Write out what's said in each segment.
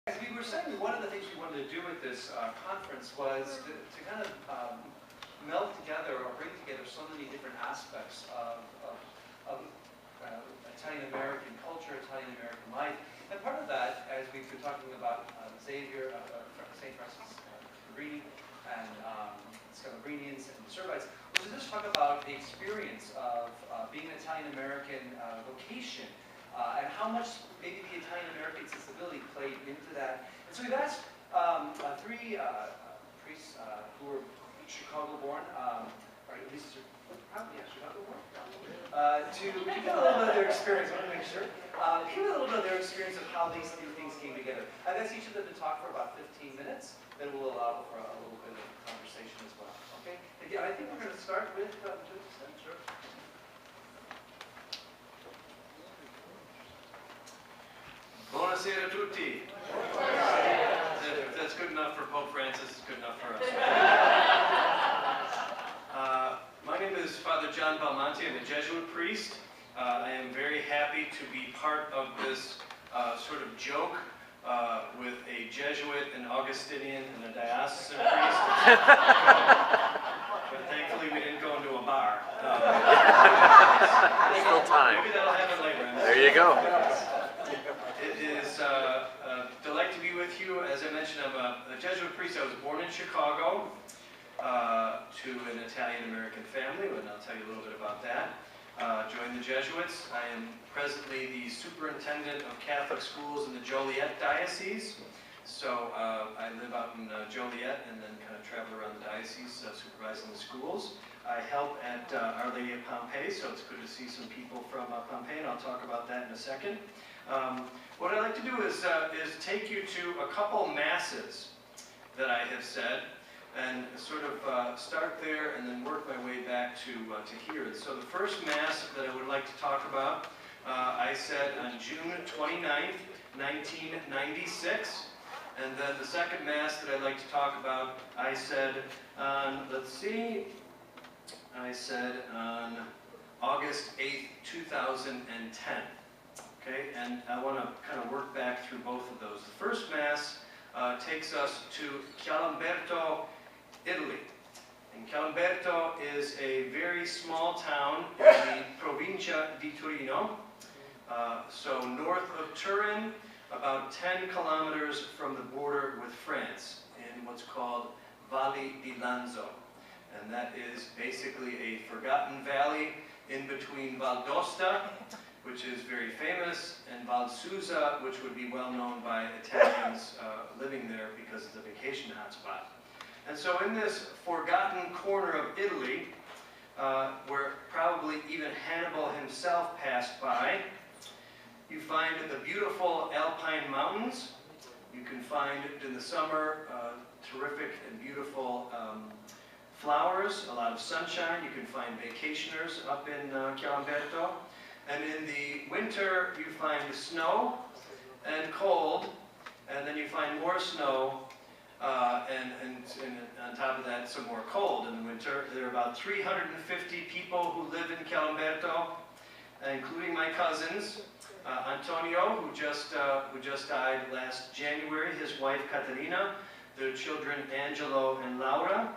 As we were saying, one of the things we wanted to do with this conference was to kind of meld together or bring together so many different aspects of Italian-American culture, Italian-American life. And part of that, as we've been talking about Xavier, St. Francis Cabrini, and Scalabrinians and the Servites, was to just talk about the experience of being an Italian-American vocation. And how much maybe the Italian-American sensibility played into that. And so we've asked three priests who were Chicago-born, or at least Chicago-born, to give a little bit of their experience. I want to make sure. Give a little bit of their experience of how these two things came together. I've asked each of them to talk for about 15 minutes. Then we'll allow for a little bit of conversation as well. Okay. Again, I think we're going to start with Sure. Buonasera a tutti. If that's good enough for Pope Francis, it's good enough for us. My name is Father John Belmonte. I'm a Jesuit priest. I am very happy to be part of this sort of joke with a Jesuit, an Augustinian, and a diocesan priest. But thankfully we didn't go into a bar. Still time. Maybe that'll happen later. There you go. It is a delight to be with you. As I mentioned, I'm a Jesuit priest. I was born in Chicago to an Italian-American family, and I'll tell you a little bit about that. Joined the Jesuits. I am presently the superintendent of Catholic schools in the Joliet Diocese. So I live out in Joliet and then kind of travel around the diocese supervising the schools. I help at Our Lady of Pompeii, so it's good to see some people from Pompeii, and I'll talk about that in a second. What I'd like to do is take you to a couple masses that I have said, and sort of start there and then work my way back to here. So the first mass that I would like to talk about, I said on June 29th, 1996. And then the second mass that I'd like to talk about, I said on, let's see, I said on August 8th, 2010. Okay, and I want to kind of work back through both of those. The first mass takes us to Chialamberto, Italy. And Chialamberto is a very small town in the Provincia di Torino, so north of Turin, about 10 kilometers from the border with France, in what's called Valle di Lanzo. And that is basically a forgotten valley in between Val d'Aosta, which is very famous, and Val Susa, which would be well known by Italians living there because it's a vacation hotspot. And so in this forgotten corner of Italy, where probably even Hannibal himself passed by, you find the beautiful Alpine mountains. You can find in the summer terrific and beautiful flowers, a lot of sunshine. You can find vacationers up in Chialamberto. And in the winter, you find snow and cold, and then you find more snow, and on top of that, some more cold in the winter. There are about 350 people who live in Chialamberto, including my cousins. Antonio, who just died last January, his wife Caterina, their children Angelo and Laura,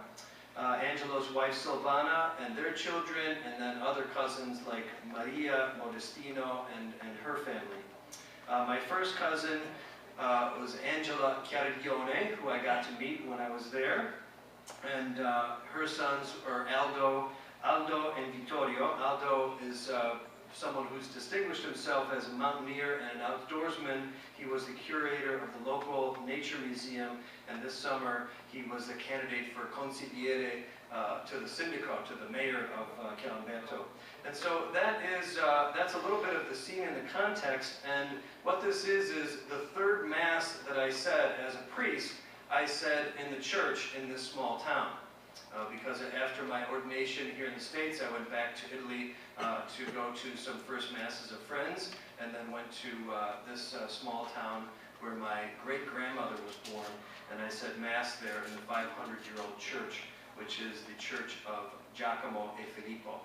Angelo's wife Silvana and their children, and then other cousins like Maria, Modestino, and her family. My first cousin was Angela Chiariglione, who I got to meet when I was there, and her sons are Aldo and Vittorio. Aldo is someone who's distinguished himself as a mountaineer and an outdoorsman. He was the curator of the local nature museum, and this summer he was a candidate for consigliere to the syndico, to the mayor of Chialamberto. And so that's a little bit of the scene and the context, and what this is the third mass that I said as a priest, I said in the church in this small town. Because after my ordination here in the States, I went back to Italy to go to some first masses of friends, and then went to this small town where my great-grandmother was born, and I said Mass there in the 500-year-old church, which is the church of Giacomo e Filippo,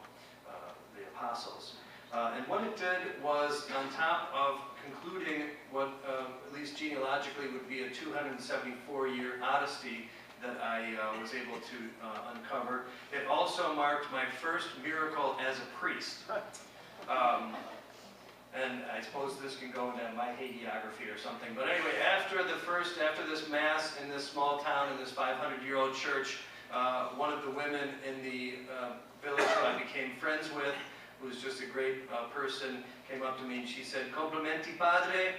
the apostles. And what it did was, on top of concluding what, at least genealogically, would be a 274-year odyssey that I was able to uncover, it also marked my first miracle as a priest. And I suppose this can go into my hagiography or something. But anyway, after this mass in this small town, in this 500-year-old church, one of the women in the village who I became friends with, who was just a great person, came up to me and she said, "Complimenti, padre.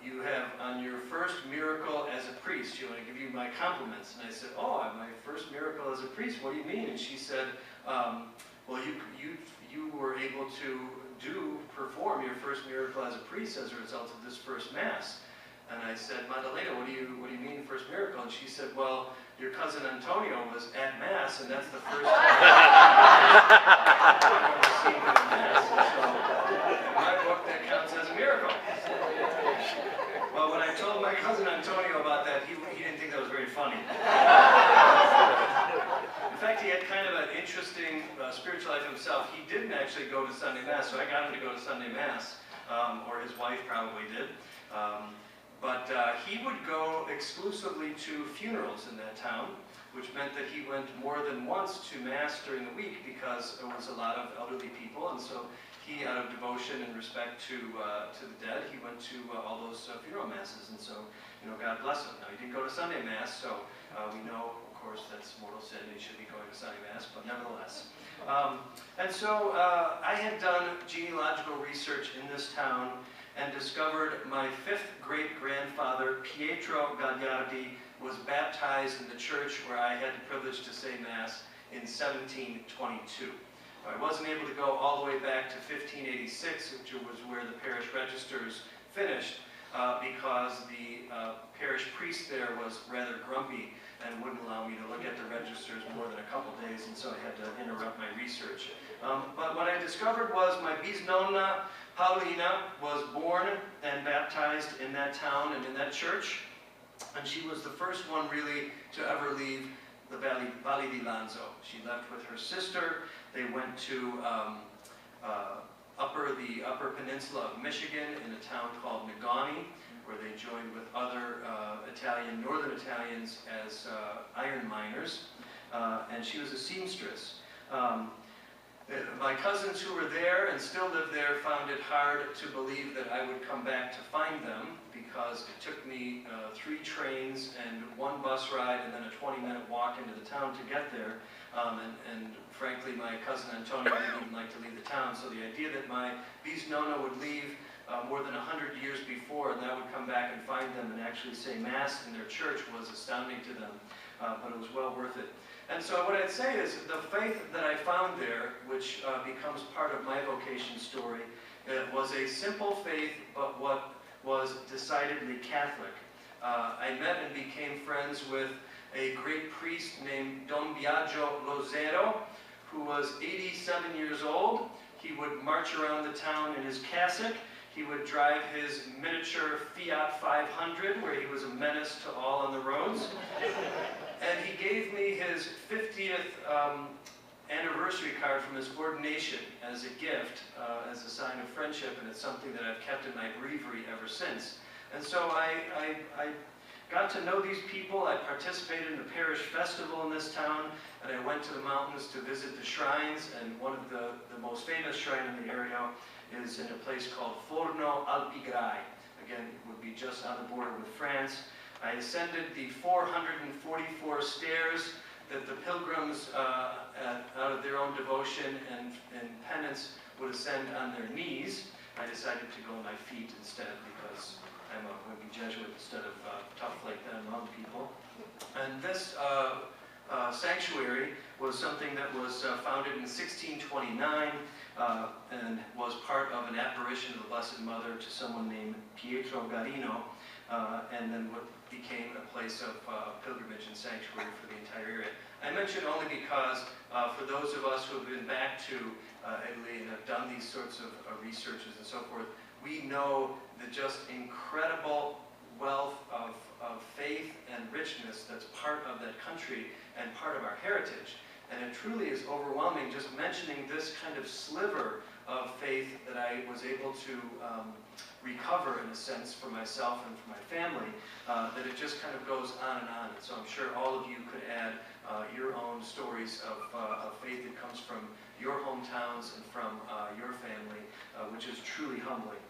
You have, on your first miracle as a priest, you want to give you my compliments." And I said, "Oh, my first miracle as a priest, what do you mean?" And she said, "Well, you were able to perform your first miracle as a priest as a result of this first mass." And I said, "Madalena, what do you mean first miracle?" And she said, "Well, your cousin Antonio was at mass, and that's the first time I've ever seen him at mass. And so, in my book, that counts as a miracle." Well, when I told my cousin Antonio about that, he didn't think that was very funny. In fact, he had kind of an interesting spiritual life himself. He didn't actually go to Sunday Mass, so I got him to go to Sunday Mass, or his wife probably did. But he would go exclusively to funerals in that town, which meant that he went more than once to Mass during the week because there was a lot of elderly people, and so he, out of devotion and respect to the dead, he went to all those funeral masses, and so, God bless him. Now, he didn't go to Sunday Mass, so we know, of course, that's mortal sin, and he should be going to Sunday Mass, but nevertheless. And so I had done genealogical research in this town and discovered my fifth great-grandfather, Pietro Gagliardi, was baptized in the church where I had the privilege to say Mass in 1722. I wasn't able to go all the way back to 1586, which was where the parish registers finished, because the parish priest there was rather grumpy and wouldn't allow me to look at the registers more than a couple days, and so I had to interrupt my research. But what I discovered was my bisnonna, Paulina, was born and baptized in that town and in that church, and she was the first one really to ever leave the Valle di Lanzo. She left with her sister. They went to the upper peninsula of Michigan in a town called Negaunee, where they joined with other northern Italians as iron miners, and she was a seamstress. My cousins who were there and still live there found it hard to believe that I would come back to find them, because it took me 3 trains and 1 bus ride and then a 20-minute walk into the town to get there. And frankly, my cousin Antonio didn't even like to leave the town, so the idea that my bisnonna would leave more than 100 years before and that I would come back and find them and actually say Mass in their church was astounding to them, but it was well worth it. And so what I'd say is the faith that I found there, which becomes part of my vocation story, was a simple faith, but what was decidedly Catholic. I met and became friends with a great priest named Don Biagio Lozero, who was 87 years old. He would march around the town in his cassock. He would drive his miniature Fiat 500, where he was a menace to all on the roads. And he gave me his 50th anniversary card from his ordination as a gift, as a sign of friendship, and it's something that I've kept in my breviary ever since. And so I got to know these people. I participated in the parish festival in this town, and I went to the mountains to visit the shrines, and one of the most famous shrine in the area is in a place called Forno Alpigrai. Again, it would be just on the border with France. I ascended the 444 stairs that the pilgrims, out of their own devotion and penance, would ascend on their knees. I decided to go on my feet instead, because I'm a wimpy Jesuit instead of tough like them mountain people. And this sanctuary was something that was founded in 1629 and was part of an apparition of the Blessed Mother to someone named Pietro Garino, and then what became a place of pilgrimage and sanctuary for the entire area. I mention only because for those of us who have been back to Italy and have done these sorts of researches and so forth, we know the just incredible wealth of faith and richness that's part of that country and part of our heritage. And it truly is overwhelming just mentioning this kind of sliver of faith that I was able to recover, in a sense, for myself and for my family, that it just kind of goes on and on. And so I'm sure all of you could add your own stories of faith that comes from your hometowns and from your family, which is truly humbling.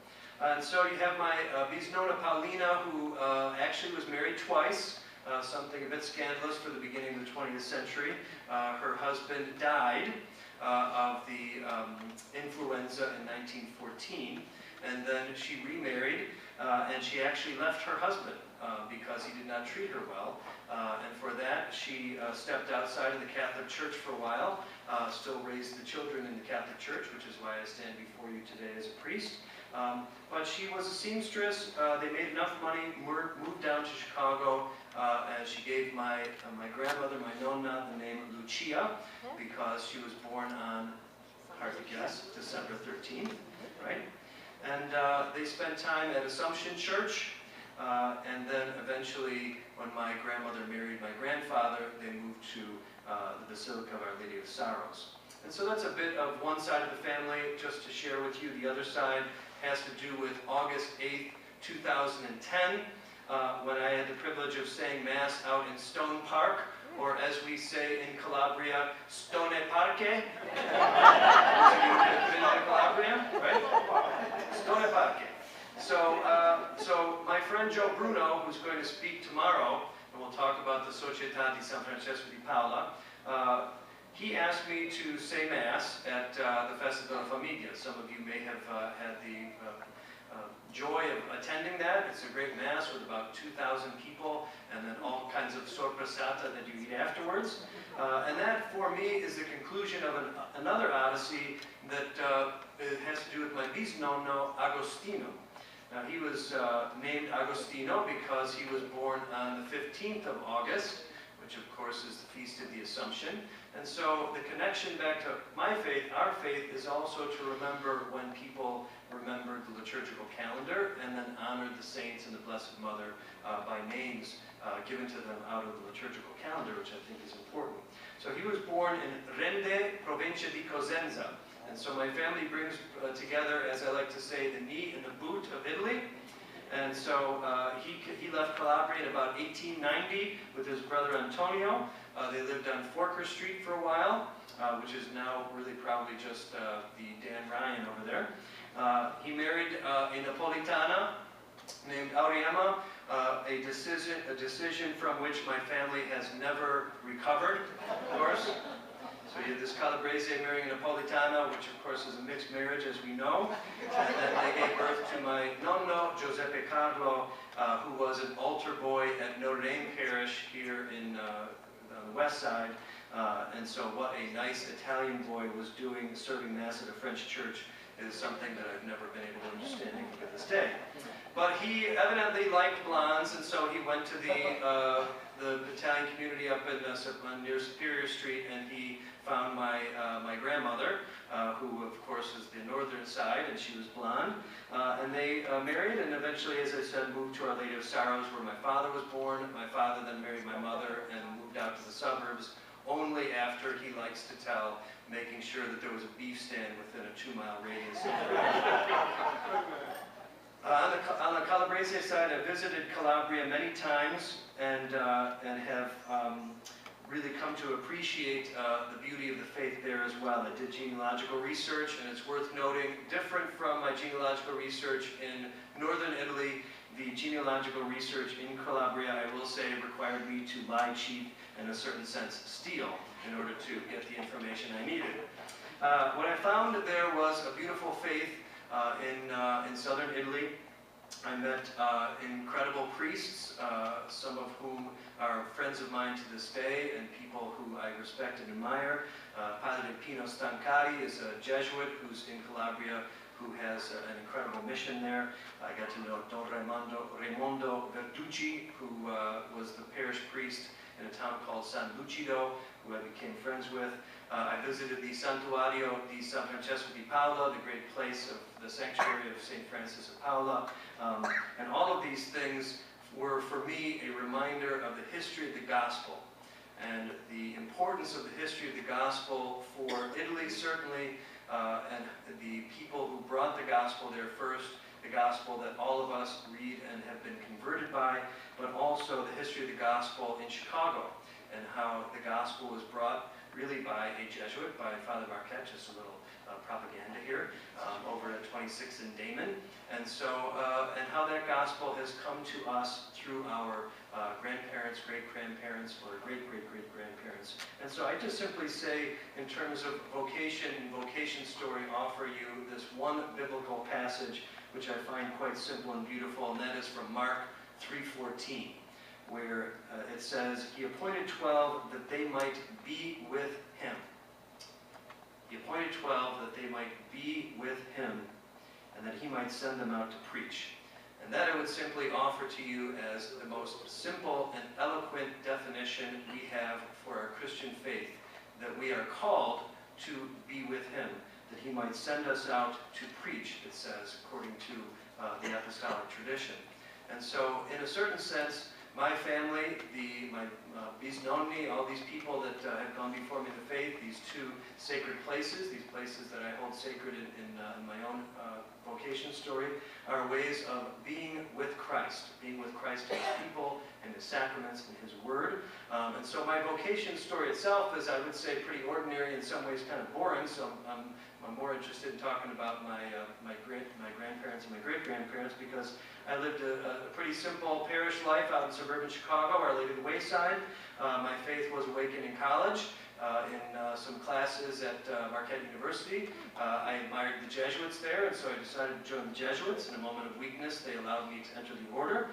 And so you have my bisnona Paulina, who actually was married twice, something a bit scandalous for the beginning of the 20th century. Her husband died of the influenza in 1914, and then she remarried, and she actually left her husband because he did not treat her well. And for that, she stepped outside of the Catholic Church for a while, still raised the children in the Catholic Church, which is why I stand before you today as a priest. But she was a seamstress. They made enough money, moved down to Chicago, and she gave my grandmother, my nonna, the name Lucia, because she was born on, hard to guess, December 13th, right? And they spent time at Assumption Church, and then eventually, when my grandmother married my grandfather, they moved to the Basilica of Our Lady of Sorrows. And so that's a bit of one side of the family. Just to share with you, the other side has to do with August 8th, 2010, when I had the privilege of saying Mass out in Stone Park, or as we say in Calabria, Stone Parque. Those of you who have been to Calabria, right? Stone Parque. So my friend Joe Bruno, who's going to speak tomorrow, and we'll talk about the Società di San Francesco di Paola, he asked me to say Mass at the Festa della Famiglia. Some of you may have had the joy of attending that. It's a great Mass with about 2,000 people, and then all kinds of sorpresata that you eat afterwards. And that, for me, is the conclusion of another odyssey that has to do with my bisnonno, Agostino. Now, he was named Agostino because he was born on the 15th of August, which of course is the Feast of the Assumption. And so the connection back to my faith, our faith, is also to remember when people remembered the liturgical calendar and then honored the saints and the Blessed Mother by names given to them out of the liturgical calendar, which I think is important. So he was born in Rende, provincia di Cosenza. And so my family brings together, as I like to say, the knee and the boot of Italy. And so he left Calabria in about 1890 with his brother Antonio. They lived on Forker Street for a while, which is now really probably just the Dan Ryan over there. He married a Napolitana named Auriemma, a decision from which my family has never recovered, of course. So you have this Calabrese marrying a Napolitana, which of course is a mixed marriage, as we know. And then they gave birth to my nonno, Giuseppe Carlo, who was an altar boy at Notre Dame Parish here on the west side. And so what a nice Italian boy was doing, serving Mass at a French church, is something that I've never been able to understand even to this day. But he evidently liked blondes, and so he went to the Italian community up in near Superior Street, and he found my grandmother, who of course is the northern side, and she was blonde. And they married, and eventually, as I said, moved to Our Lady of Sorrows, where my father was born. My father then married my mother and moved out to the suburbs, only after, he likes to tell, making sure that there was a beef stand within a 2-mile radius of on the Calabrese side, I visited Calabria many times and have really come to appreciate the beauty of the faith there as well. I did genealogical research, and it's worth noting, different from my genealogical research in northern Italy, the genealogical research in Calabria, I will say, required me to lie, cheat, in a certain sense, steal, in order to get the information I needed. What I found there was a beautiful faith in southern Italy. I met incredible priests, some of whom are friends of mine to this day, and people who I respect and admire. Padre Pino Stancari is a Jesuit who's in Calabria, who has an incredible mission there. I got to know Don Raimondo Verducci, who was the parish priest in a town called San Lucido, who I became friends with. I visited the Santuario di San Francesco di Paola, the great place of the sanctuary of St. Francis of Paola. And all of these things were, for me, a reminder of the history of the gospel. and the importance of the history of the gospel for Italy, certainly, and the people who brought the gospel there first, the gospel that all of us read and have been converted by, but also the history of the gospel in Chicago, and how the gospel was brought really by a Jesuit, by Father Marquette, just a little propaganda here, over at 26 in Damon, and so, and how that gospel has come to us through our grandparents, great-grandparents, or great-great-great-grandparents. And so I just simply say, in terms of vocation and vocation story, offer you this one biblical passage, which I find quite simple and beautiful, and that is from Mark 3:14, where it says, "He appointed 12 that they might be with him." He appointed 12 that they might be with him, and that he might send them out to preach. And that I would simply offer to you as the most simple and eloquent definition we have for our Christian faith, that we are called to be with him, that he might send us out to preach, it says, according to the apostolic tradition. And so, in a certain sense, my family, my bisnonni, all these people that have gone before me in the faith, these two sacred places, these places that I hold sacred in my own vocation story, are ways of being with Christ in his people, and his sacraments, and his word. And so my vocation story itself is, I would say, pretty ordinary, in some ways kind of boring, so I'm more interested in talking about my grandparents and my great-grandparents, because I lived a pretty simple parish life out in suburban Chicago, Our Lady of the Wayside. My faith was awakened in college, in some classes at Marquette University. I admired the Jesuits there, and so I decided to join the Jesuits. In a moment of weakness, they allowed me to enter the order.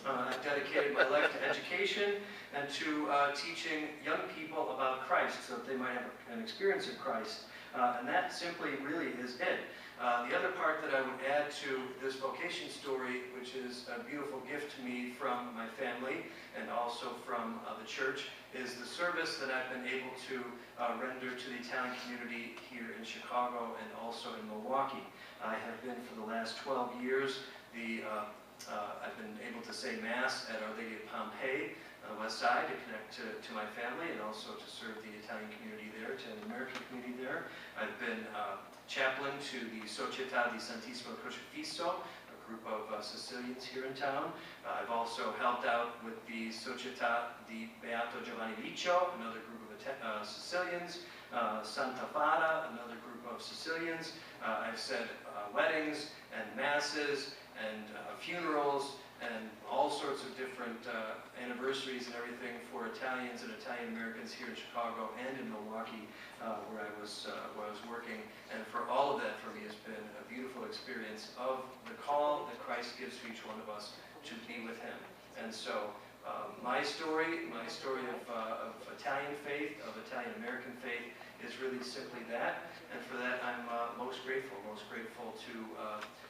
I've dedicated my life to education and to teaching young people about Christ, so that they might have an experience of Christ. And that simply really is it. The other part that I would add to this vocation story, which is a beautiful gift to me from my family and also from the church, is the service that I've been able to render to the Italian community here in Chicago and also in Milwaukee. I have been, for the last 12 years, I've been able to say Mass at Our Lady of Pompeii on the west side to connect to my family, and also to serve the Italian community there, to the American community there. I've been chaplain to the Società di Santissimo Crocifisso, a group of Sicilians here in town. I've also helped out with the Società di Beato Giovanni Liccio, another group of Sicilians, Santa Fada, another group of Sicilians. I've said weddings and masses and funerals and all sorts of different anniversaries and everything for Italians and Italian Americans here in Chicago and in Milwaukee, where I was working. And for all of that, for me, has been a beautiful experience of the call that Christ gives to each one of us to be with him. And so my story of Italian faith, of Italian American faith, is really simply that. And for that, I'm most grateful to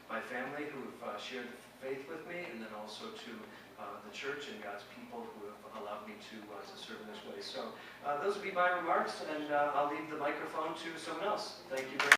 my family who have shared the faith with me, and then also to the church and God's people who have allowed me to serve in this way. So those would be my remarks, and I'll leave the microphone to someone else. Thank you very much.